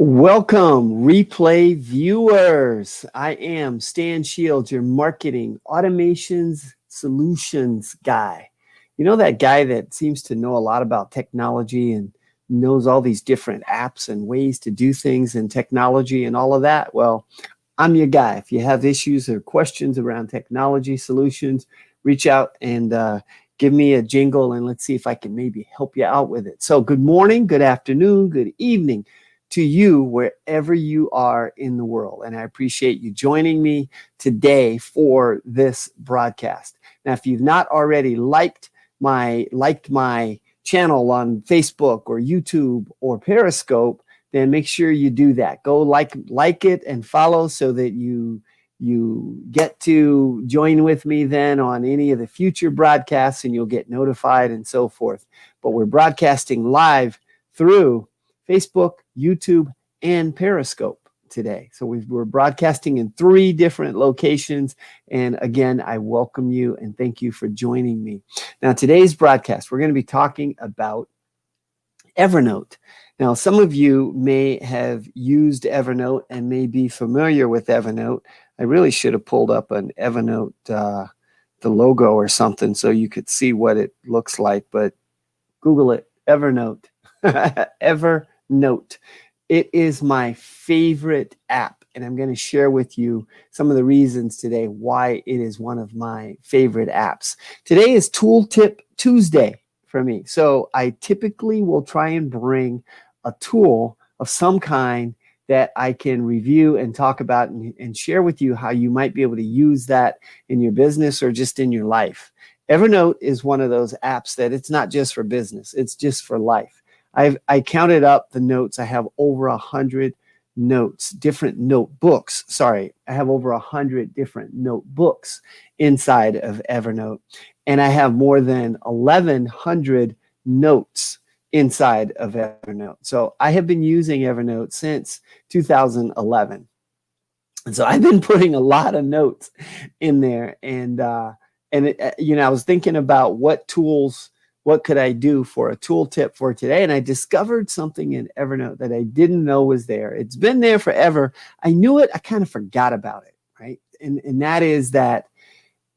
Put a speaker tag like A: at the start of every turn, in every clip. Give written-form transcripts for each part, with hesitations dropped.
A: Welcome, replay viewers. I am Stan Shields, your marketing automations solutions guy. You know that guy that seems to know a lot about technology and knows all these different apps and ways to do things in technology and all of that? Well, I'm your guy. If you have issues or questions around technology solutions, reach out and give me a jingle and let's see if I can maybe help you out with it. So good morning, good afternoon, good evening to you wherever you are in the world. And I appreciate you joining me today for this broadcast. Now, if you've not already liked my channel on Facebook or YouTube or Periscope, then make sure you do that. Go like it and follow so that you get to join with me then on any of the future broadcasts and you'll get notified and so forth. But we're broadcasting live through Facebook, YouTube, and Periscope today. So we're broadcasting in 3 different locations. And again, I welcome you and thank you for joining me. Now, today's broadcast, we're going to be talking about Evernote. Now, some of you may have used Evernote and may be familiar with Evernote. I really should have pulled up an Evernote, the logo or something so you could see what it looks like, but Google it, Evernote. Evernote. It is my favorite app, and I'm going to share with you some of the reasons today why it is one of my favorite apps. Today is Tooltip Tuesday for me, so I typically will try and bring a tool of some kind that I can review and talk about and share with you how you might be able to use that in your business or just in your life. Evernote is one of those apps that it's not just for business, it's just for life. I counted up the notes. I have over 100 notes, different notebooks. Sorry, I have over 100 different notebooks inside of Evernote. And I have more than 1,100 notes inside of Evernote. So I have been using Evernote since 2011. And so I've been putting a lot of notes in there. And I was thinking about what could I do for a tooltip for today? And I discovered something in Evernote that I didn't know was there. It's been there forever. I knew it. I kind of forgot about it, right? And that is that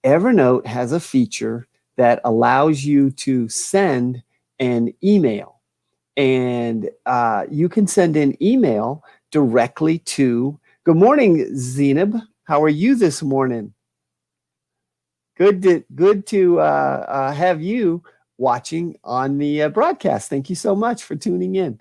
A: Evernote has a feature that allows you to send an email. And you can send an email directly to, good morning, Zainab. How are you this morning? Good to have you watching on the broadcast. Thank you so much for tuning in.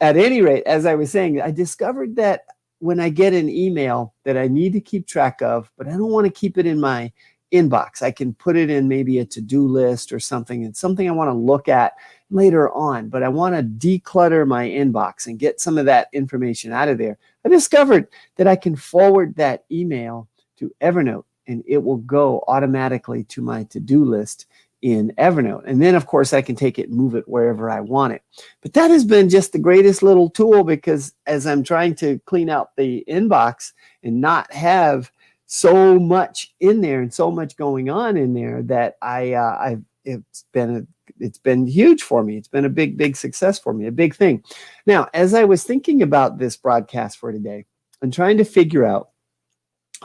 A: At any rate, as I was saying, I discovered that when I get an email that I need to keep track of, but I don't want to keep it in my inbox, I can put it in maybe a to-do list or something. It's something I want to look at later on, but I want to declutter my inbox and get some of that information out of there. I discovered that I can forward that email to Evernote and it will go automatically to my to-do list in Evernote. And then, of course, I can take it and move it wherever I want it. But that has been just the greatest little tool because as I'm trying to clean out the inbox and not have so much in there and so much going on in there that it's been huge for me. It's been a big success for me, a big thing. Now, as I was thinking about this broadcast for today, I'm trying to figure out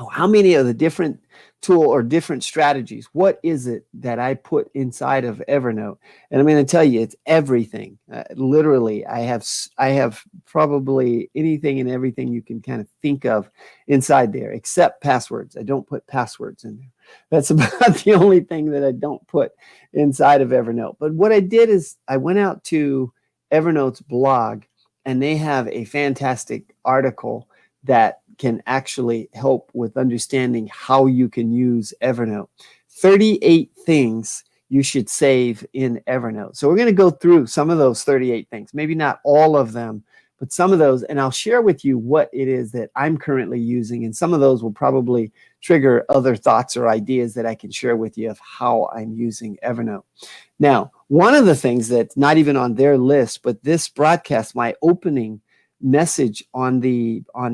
A: how many of the different tool or different strategies, what is it that I put inside of Evernote? And I'm going to tell you, it's everything. Literally, I have probably anything and everything you can kind of think of inside there, except passwords. I don't put passwords in there. That's about the only thing that I don't put inside of Evernote. But what I did is I went out to Evernote's blog, and they have a fantastic article that can actually help with understanding how you can use Evernote. 38 things you should save in Evernote. So we're going to go through some of those 38 things, maybe not all of them, but some of those, and I'll share with you what it is that I'm currently using, and some of those will probably trigger other thoughts or ideas that I can share with you of how I'm using Evernote. Now, one of the things that's not even on their list, but this broadcast, my opening message on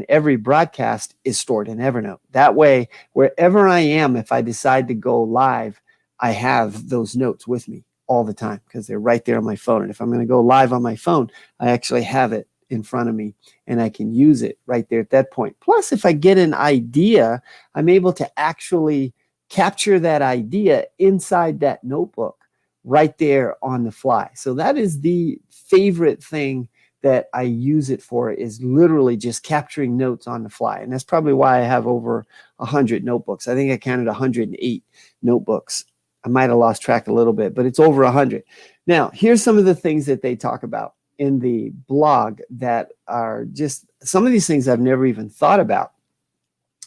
A: every broadcast is stored in Evernote. That way, wherever I am, if I decide to go live, I have those notes with me all the time because they're right there on my phone. And if I'm going to go live on my phone, I actually have it in front of me and I can use it right there at that point. Plus, if I get an idea, I'm able to actually capture that idea inside that notebook right there on the fly. So that is the favorite thing that I use it for, is literally just capturing notes on the fly. And that's probably why I have over 100 notebooks. I think I counted 108 notebooks. I might have lost track a little bit, but it's over 100. Now, here's some of the things that they talk about in the blog that are just some of these things I've never even thought about.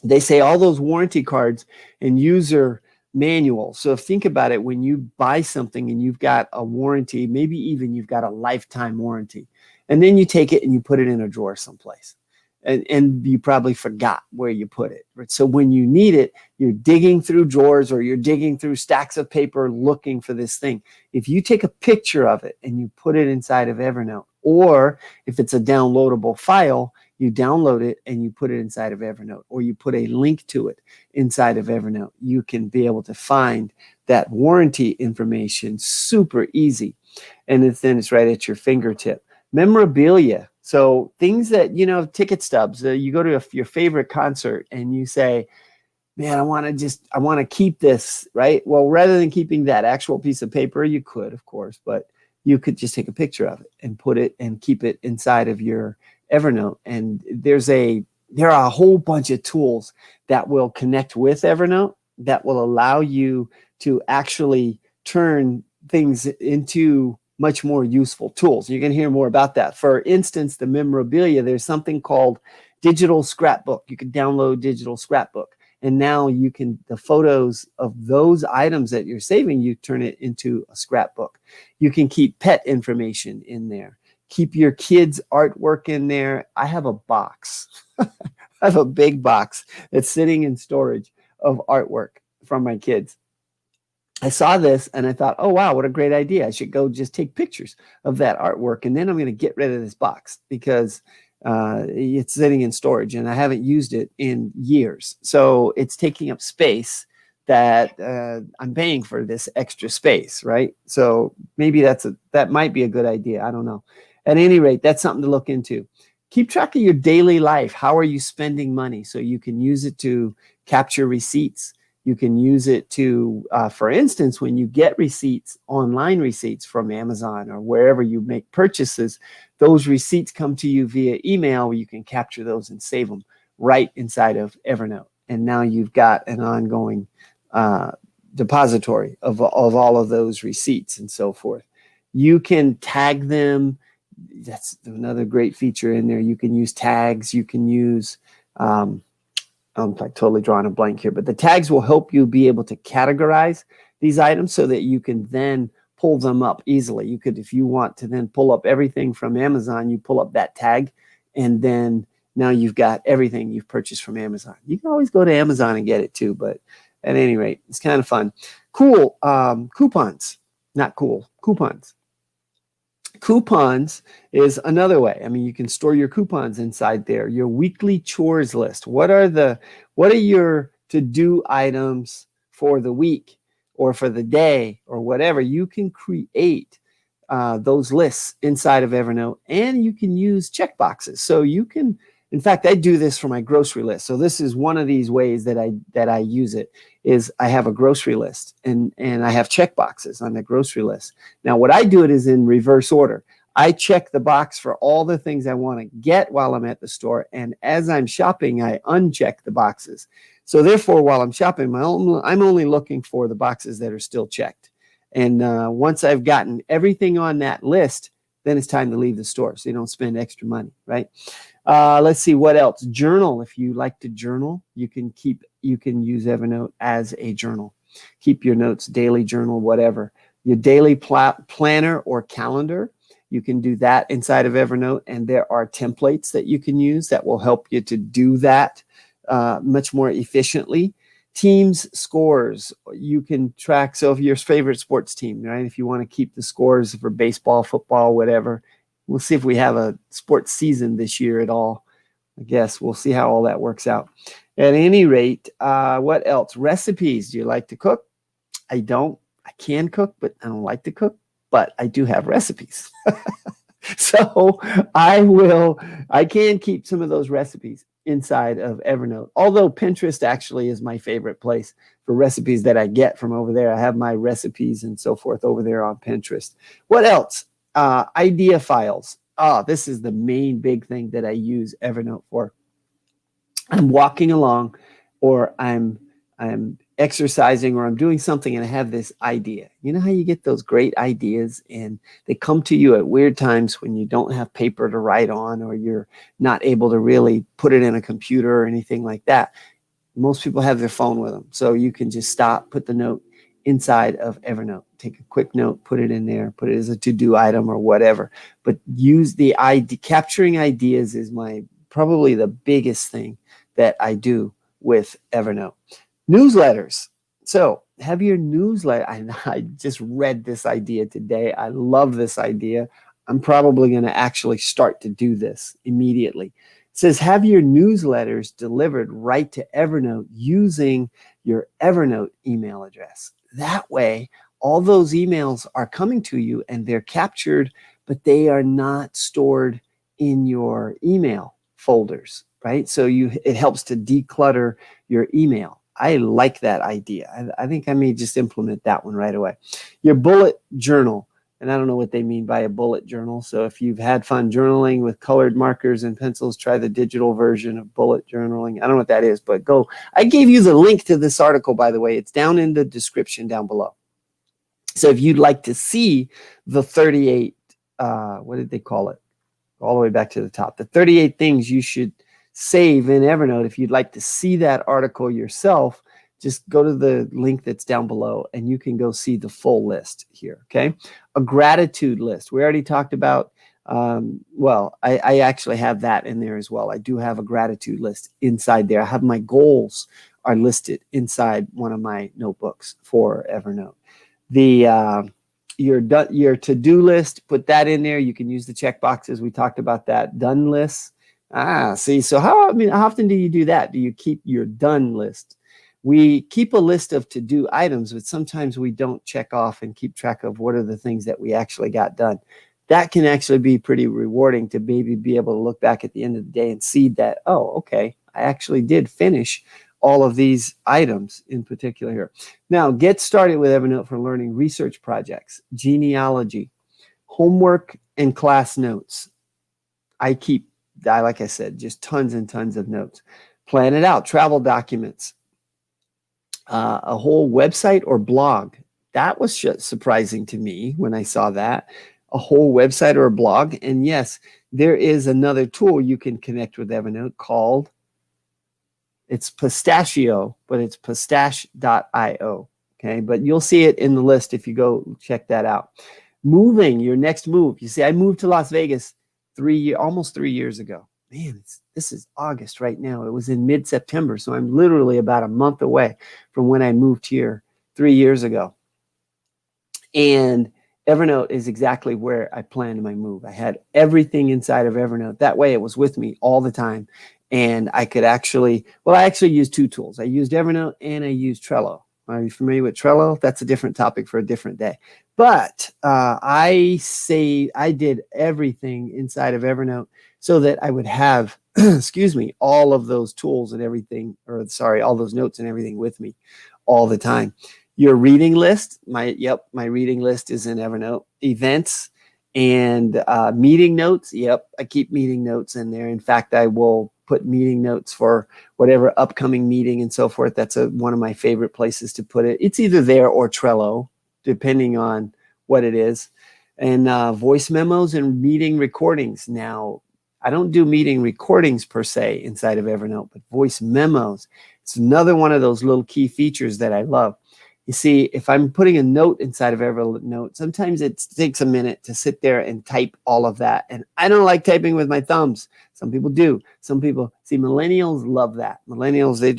A: They say all those warranty cards and user manuals. So think about it, when you buy something and you've got a warranty, maybe even you've got a lifetime warranty, and then you take it and you put it in a drawer someplace. And you probably forgot where you put it. Right? So when you need it, you're digging through drawers or you're digging through stacks of paper looking for this thing. If you take a picture of it and you put it inside of Evernote, or if it's a downloadable file, you download it and you put it inside of Evernote, or you put a link to it inside of Evernote, you can be able to find that warranty information super easy. And then it's right at your fingertip. Memorabilia. So things that, ticket stubs, you go to your favorite concert and you say, man, I want to keep this, right? Well, rather than keeping that actual piece of paper, you could, of course, but you could just take a picture of it and put it and keep it inside of your Evernote. And there are a whole bunch of tools that will connect with Evernote that will allow you to actually turn things into much more useful tools. You're going to hear more about that. For instance, the memorabilia, there's something called digital scrapbook. You can download digital scrapbook. And now you can, the photos of those items that you're saving, you turn it into a scrapbook. You can keep pet information in there. Keep your kids' artwork in there. I have a box. I have a big box that's sitting in storage of artwork from my kids. I saw this and I thought, oh, wow, what a great idea. I should go just take pictures of that artwork. And then I'm going to get rid of this box because it's sitting in storage and I haven't used it in years. So it's taking up space that I'm paying for this extra space, right? So maybe that might be a good idea. I don't know. At any rate, that's something to look into. Keep track of your daily life. How are you spending money? So you can use it to capture receipts. You can use it to, for instance, when you get receipts, online receipts from Amazon or wherever you make purchases, those receipts come to you via email where you can capture those and save them right inside of Evernote. And now you've got an ongoing depository of all of those receipts and so forth. You can tag them. That's another great feature in there. You can use tags. You can use... I'm like totally drawing a blank here, but the tags will help you be able to categorize these items so that you can then pull them up easily. You could, if you want to then pull up everything from Amazon, you pull up that tag, and then now you've got everything you've purchased from Amazon. You can always go to Amazon and get it too, but at any rate, it's kind of fun. Cool. Coupons. Not cool. Coupons. Coupons is another way. I mean, you can store your coupons inside there. Your weekly chores list. What are your to-do items for the week or for the day or whatever? You can create those lists inside of Evernote, and you can use checkboxes. So you can, in fact, I do this for my grocery list. So this is one of these ways that I use it. Is I have a grocery list and I have check boxes on the grocery list. Now, what I do it is in reverse order. I check the box for all the things I want to get while I'm at the store. And as I'm shopping, I uncheck the boxes. So therefore, while I'm shopping, I'm only looking for the boxes that are still checked. And once I've gotten everything on that list, then it's time to leave the store so you don't spend extra money, right? Let's see what else. Journal. If you like to journal, you can use Evernote as a journal. Keep your notes, daily journal, whatever. Your daily planner or calendar, you can do that inside of Evernote, and there are templates that you can use that will help you to do that much more efficiently. Teams scores, you can track. So if your favorite sports team, right? If you want to keep the scores for baseball, football, whatever. We'll see if we have a sports season this year at all. I guess we'll see how all that works out. At any rate, what else? Recipes. Do you like to cook? I don't. I can cook, but I don't like to cook. But I do have recipes. So I can keep some of those recipes inside of Evernote. Although Pinterest actually is my favorite place for recipes that I get from over there. I have my recipes and so forth over there on Pinterest. What else? Idea files. This is the main big thing that I use Evernote for. I'm walking along, or I'm exercising, or I'm doing something, and I have this idea. You know how you get those great ideas and they come to you at weird times when you don't have paper to write on, or you're not able to really put it in a computer or anything like that. Most people have their phone with them, so you can just stop, put the note inside of Evernote, take a quick note, put it in there, put it as a to-do item or whatever. But use the idea. Capturing ideas is probably the biggest thing that I do with Evernote. Newsletters. So have your newsletter. I just read this idea today. I love this idea. I'm probably going to actually start to do this immediately. It says have your newsletters delivered right to Evernote using your Evernote email address. That way, all those emails are coming to you and they're captured, but they are not stored in your email folders, right? So it helps to declutter your email. I like that idea. I think I may just implement that one right away. Your bullet journal. And I don't know what they mean by a bullet journal. So if you've had fun journaling with colored markers and pencils, try the digital version of bullet journaling. I don't know what that is, but go. I gave you the link to this article, by the way. It's down in the description down below. So if you'd like to see the 38, what did they call it? All the way back to the top. The 38 things you should save in Evernote. If you'd like to see that article yourself, just go to the link that's down below and you can go see the full list here, okay? A gratitude list. We already talked about, I actually have that in there as well. I do have a gratitude list inside there. I have my goals are listed inside one of my notebooks for Evernote. Your to-do list, put that in there. You can use the check boxes. We talked about that. Done lists. See, so how often do you do that? Do you keep your done list? We keep a list of to-do items, but sometimes we don't check off and keep track of what are the things that we actually got done. That can actually be pretty rewarding to maybe be able to look back at the end of the day and see that, oh, okay, I actually did finish all of these items in particular here. Now, get started with Evernote for learning research projects, genealogy, homework, and class notes. Like I said, just tons and tons of notes. Plan it out, travel documents, a whole website or blog. That was surprising to me when I saw that. A whole website or a blog. And yes, there is another tool you can connect with Evernote called, it's Pistachio, but it's pistache.io. Okay, but you'll see it in the list if you go check that out. Moving, your next move. You see, I moved to Las Vegas almost 3 years ago. Man, this is August right now. It was in mid-September, so I'm literally about a month away from when I moved here 3 years ago. And Evernote is exactly where I planned my move. I had everything inside of Evernote. That way it was with me all the time. And I could I actually used two tools. I used Evernote and I used Trello. Are you familiar with Trello? That's a different topic for a different day. But I did everything inside of Evernote so that I would have, all of those tools and everything, all those notes and everything with me all the time. Your reading list, my reading list is in Evernote. Events and meeting notes. Yep, I keep meeting notes in there. In fact, I will put meeting notes for whatever upcoming meeting and so forth. That's one of my favorite places to put it. It's either there or Trello, depending on what it is. And voice memos and meeting recordings. Now, I don't do meeting recordings per se inside of Evernote, but voice memos. It's another one of those little key features that I love. You see, if I'm putting a note inside of Evernote, sometimes it takes a minute to sit there and type all of that. And I don't like typing with my thumbs. Some people do. Some people, millennials love that. Millennials, they're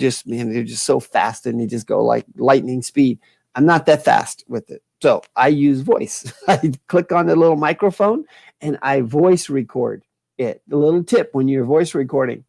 A: just so fast and they just go like lightning speed. I'm not that fast with it. So I use voice. I click on the little microphone and I voice record it. The little tip when you're voice recording,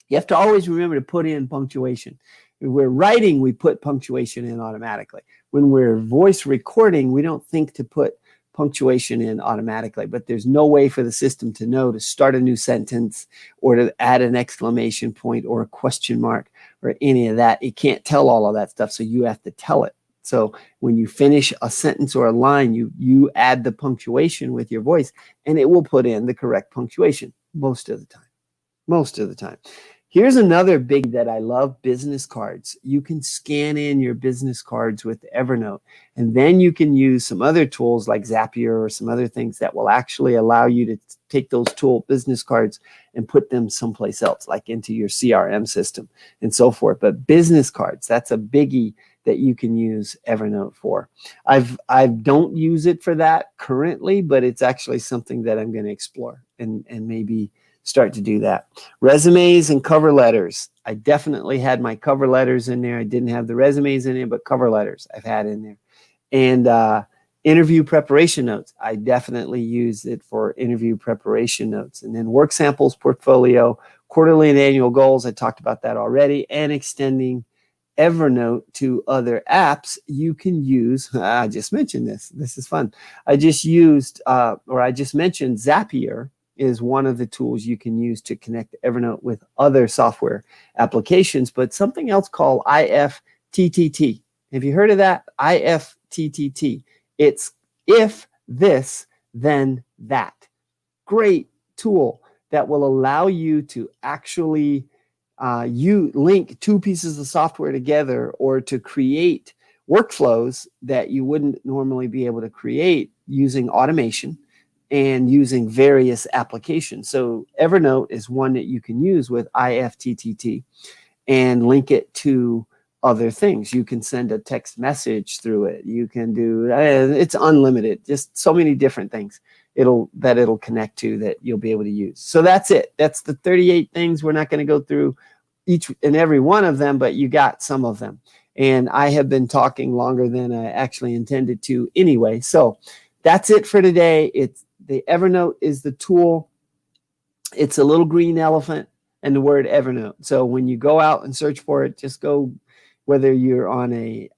A: you have to always remember to put in punctuation. When we're writing, we put punctuation in automatically. When we're voice recording, we don't think to put punctuation in automatically, but there's no way for the system to know to start a new sentence or to add an exclamation point or a question mark or any of that. It can't tell all of that stuff, so you have to tell it. So when you finish a sentence or a line, you add the punctuation with your voice, and it will put in the correct punctuation most of the time. Most of the time. Here's another big that I love, business cards. You can scan in your business cards with Evernote, and then you can use some other tools like Zapier or some other things that will actually allow you to take those business cards and put them someplace else, like into your CRM system and so forth. But business cards, that's a biggie that you can use Evernote for. I don't use it for that currently, but it's actually something that I'm going to explore and maybe start to do that. Resumes and cover letters. I definitely had my cover letters in there. I didn't have the resumes in there, but cover letters I've had in there. And interview preparation notes. I definitely use it for interview preparation notes. And then work samples, portfolio, quarterly and annual goals. I talked about that already. And extending Evernote to other apps you can use. I just mentioned this. This is fun. I just mentioned Zapier is one of the tools you can use to connect Evernote with other software applications, but something else called IFTTT. Have you heard of that? IFTTT. It's if this, then that. Great tool that will allow you to actually you link two pieces of software together or to create workflows that you wouldn't normally be able to create using automation and using various applications. So Evernote is one that you can use with IFTTT and link it to other things. You can send a text message through it. You can do, it's unlimited, just so many different things it'll connect to that you'll be able to use. So that's it. That's the 38 things. We're not going to go through each and every one of them, but you got some of them. And I have been talking longer than I actually intended to anyway. So that's it for today. The Evernote is the tool. It's a little green elephant and the word Evernote. So when you go out and search for it, just go, whether you're on a,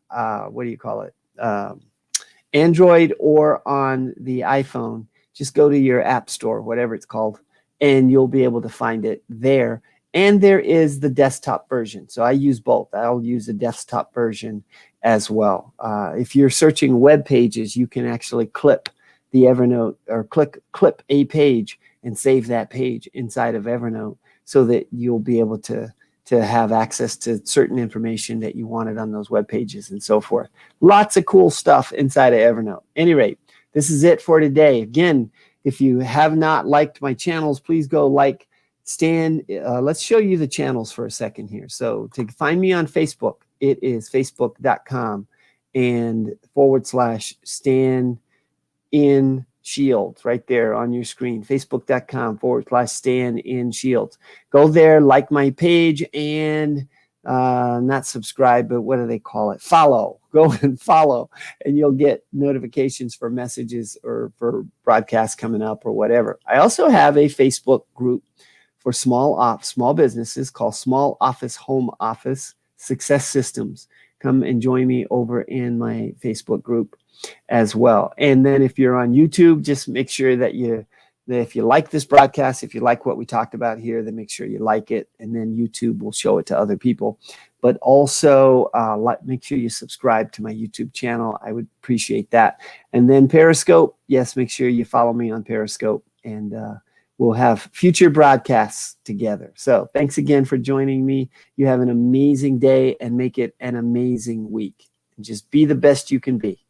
A: Android or on the iPhone, just go to your app store, whatever it's called, and you'll be able to find it there. And there is the desktop version. So I use both. I'll use the desktop version as well. If you're searching web pages, you can actually clip the Evernote or clip a page and save that page inside of Evernote so that you'll be able to have access to certain information that you wanted on those web pages and so forth. Lots of cool stuff inside of Evernote. At any rate, this is it for today. Again, if you have not liked my channels, please go like Stan. Let's show you the channels for a second here. So to find me on Facebook, it is facebook.com and /Stan in Shields right there on your screen, facebook.com/Stan in Shields. Go there, like my page, and not subscribe, but what do they call it? Follow. Go and follow, and you'll get notifications for messages or for broadcasts coming up or whatever. I also have a Facebook group for small businesses called Small Office Home Office Success Systems. Come and join me over in my Facebook group as well. And then if you're on YouTube, just make sure that if you like this broadcast, if you like what we talked about here, then make sure you like it, and then YouTube will show it to other people. But also make sure you subscribe to my YouTube channel. I would appreciate that. And then Periscope, yes, make sure you follow me on Periscope, and we'll have future broadcasts together. So thanks again for joining me. You have an amazing day and make it an amazing week. And just be the best you can be.